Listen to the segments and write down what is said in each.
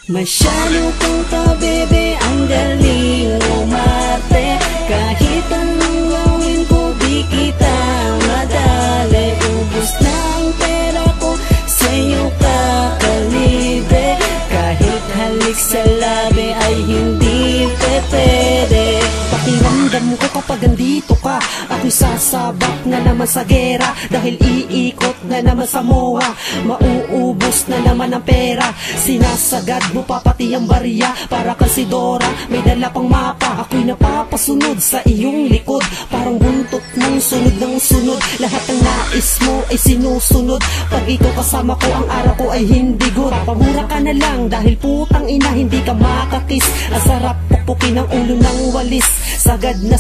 Masyado kang pa-bebe, ang galing umarte. Kahit anong gawin ko, di kita madali. Ubus na ang pera ko, sa'yo kakalibre. Kahit halik sa labi ay hindi pwede. Pakiramdam ko kapag andito ka, ako'y sasabak na naman sa gera. Dahil iikot na naman sa MOA, mauubos na naman ang pera. Sinasagad mo pa pati ang barya, para kang si Dora, may dala pang mapa. Ako'y napapasunod sa iyong likod, parang buntot ng sunod ng sunod. Lahat ng nais mo ay sinusunod, pag ikaw kasama ko ang araw ko ay hindi good. Papamura ka na lang dahil putang ina hindi ka makakis. Ang sarap pupukin ang ulo ng walis, sagad na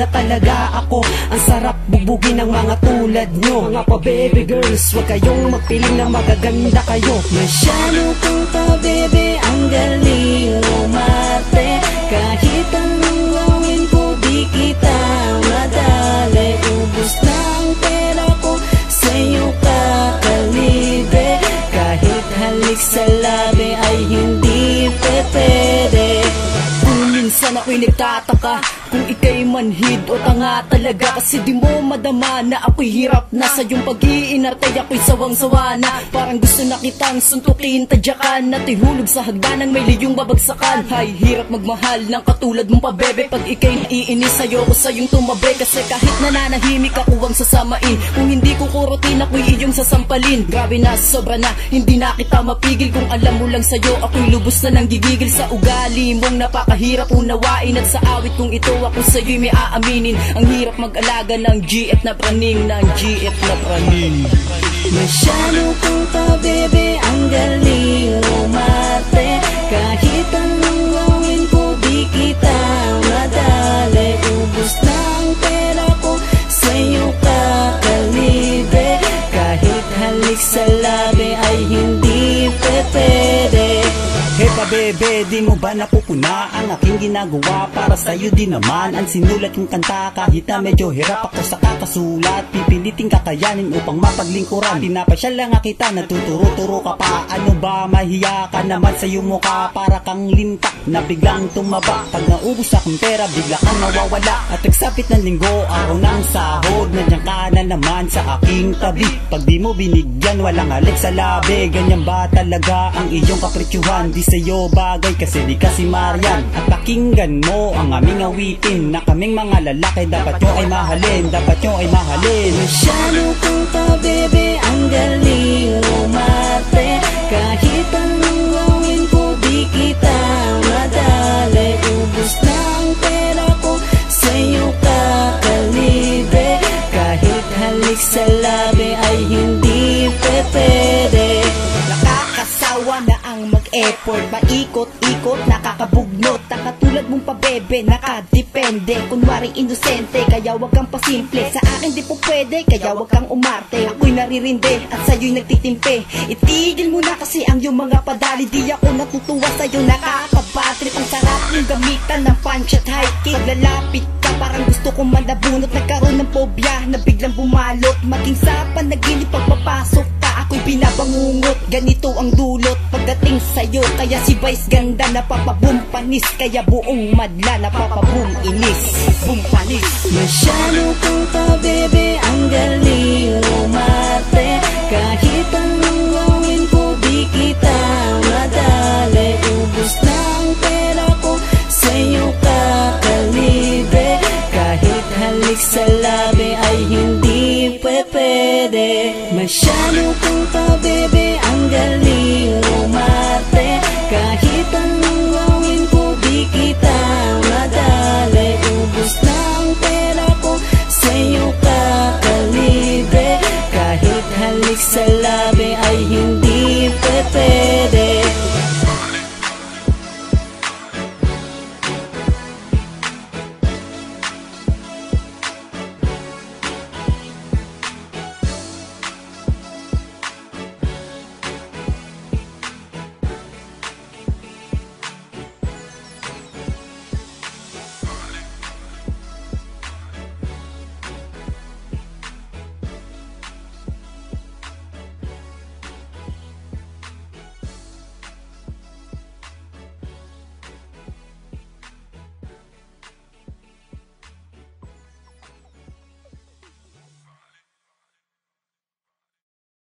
talaga ako. Ang sarap bubugin ng mga tulad nyo. Mga pa-baby girls, huwag kayong magpiling na magaganda kayo. Masyado kang pa-baby, ang galing umarte. Kahit anong gawin ko, di kita madali. Ubus na ang pera ko, sa'yo kakalibre. Kahit halik sa labi ay hindi pwede. Minsan ako'y nagtataka kung ika'y manhid o tanga talaga. Kasi di mo madama na ako'y hirap na sa iyong pag-iinartay. Ako'y sawang-sawa na, parang gusto na kitang suntukin, tadyakan at ihulog sa hagdanang may liyong babagsakan. Ay, hirap magmahal ng katulad mong pabebe. Pag ika'y naiinis, ayoko sa'yong tumabi. Kasi kahit nananahimik ako ang sasamain, kung hindi ko kurutin ako'y iyong sasampalin. Grabe na, sobra na, hindi na kita mapigil. Kung alam mo lang sa'yo, ako'y lubos na nang gigigil sa ugali mong napakahirap unawain. At sa awit kong ito, ako sa'yo'y may aaminin. Ang hirap mag-alaga ng GF na praning, ng GF na praning. Masyado kang pa-bebe, ang galing umarte. Kahit anong gawin ko, di kita madali. Ubus na ang pera ko, sa'yo kakalibre. Kahit halik sa labi ay hindi pwede. Hey pa-bebe, di mo ba napupuna ang aking ginagawa para sa'yo din naman? Ang sinulat kong kanta kahit na medyo hirap ako sa kakasulat, pipiliting kakayanin upang mapaglingkuran. Pinapasyal lang kita, natuturo-turo ka pa. Ano ba, mahiya ka naman sa iyong mukha, para kang lintak na biglang tumaba. Pag naubos akong pera, bigla kang nawawala. At nagsapit ng linggo, araw ng sahod, nandiyan ka na naman sa aking tabi. Pag di mo binigyan, walang halik sa labi. Ganyan ba talaga ang iyong kaprityuhan? Di sa'yo bagay kasi di ka si Marian. At pakinggan mo ang aming awitin, na kaming mga lalaki dapat nyo ay mahalin, dapat nyo ay mahalin. Masyado kang pa-bebe, ang galing umarte. Kahit anong gawin ko, di kita madali. Ubus na ang pera ko, sa'yo kakalibre. Kahit halik sa labi ay hindi pwede. Nakakasawa na ang mag-effort, paikot-ikot, nakakabugnot. Ang katulad mong pabebe, nakadepende. Kunwari inosente, kaya wag kang pasimple. Sa akin di po pwede, kaya wag kang umarte. Ako'y naririnde at sa'yo'y nagtitimpe. Itigil mo na kasi ang iyong mga padali. Di ako natutuwa sa'yo, nakakabatrip. Ang sarap yung gamitan ng punch at high kick. Paglalapit ka, parang gusto kong manabunot. Nagkaroon ng phobia na biglang bumalot. Maging sa panaginip pagpapasok ka, ako'y binabangungot. Ganito ang dulot pagdating sa'yo, kaya si Vice ganda napapabum panis. Kaya buong madla napapabum inis, bum panis. Masyado kang pa-bebe, ang galing umarte. Kahit anong gawin ko, di kita madali. Ubus na ang pera ko, sa'yo kakalibre. Kahit halik sa labi ay hindi pwede. Masyado kang